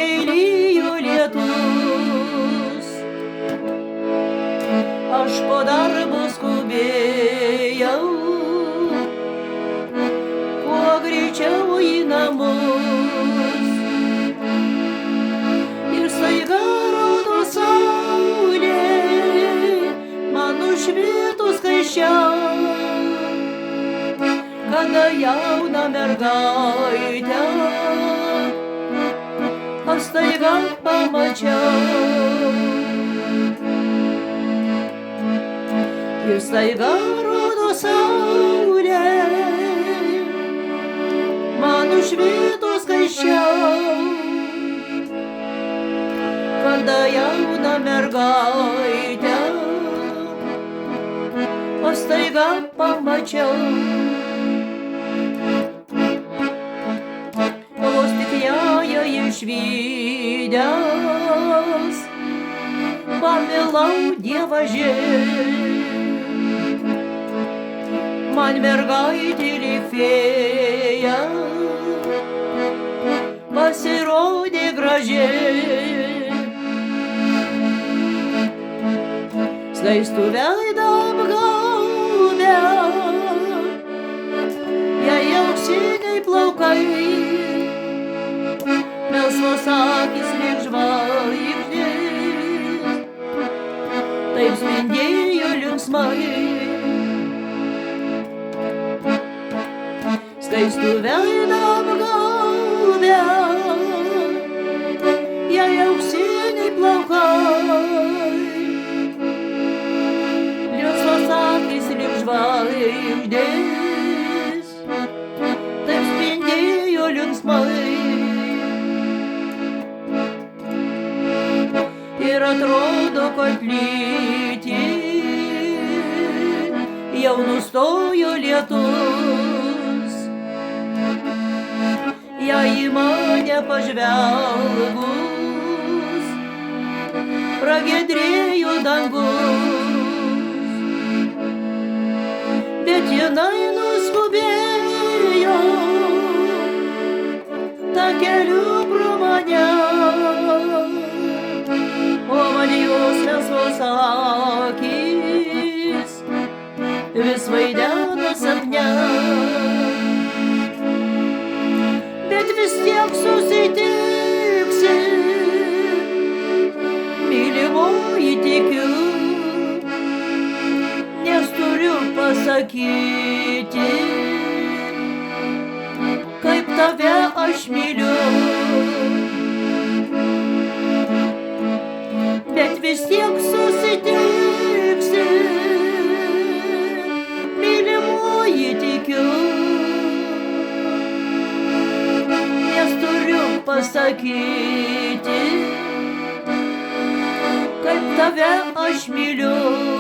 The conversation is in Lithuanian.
kai lyjo lietus. Aš po darbo skubėjau, kuo greičiau į namus. Ir staiga rodo saulė, man nušvitus skaisčiau, kada jauną mergaitę aš staiga pamačiau. Ir staiga rodo saulė, man nušvitus skaisčiau, kada jauną mergaitę aš staiga pamačiau. Vos tik ją išvydęs, pamilau Dievaži. Man mergaitė lyg fėja pasirodė graži. Skaistų veidą apgaubę, jai auksiniai plaukai, melsvos akys lyg žvaigždės, taip spindėjo linksmai. Skaistų veidą apgaubę, jai auksiniai plaukai, melsvos akys lyg žvaigždės, taip spindėjo linksmai. Ir atrodo, kad lyti jau nustojo lietus. Jei į mane pažvelgus, pragiedrėjo dangus. Bet jinai nuskubėjo takeliu pro mane, o man jos melsvos akys vis vaidena sapne. Bet vis tiek susitiksim, mylimoji tikiu, nes turiu pasakyti, kaip tave aš myliu. Bet vis tiek susitiksim, mylimoji tikiu, nes turiu pasakyti, kaip tave aš myliu.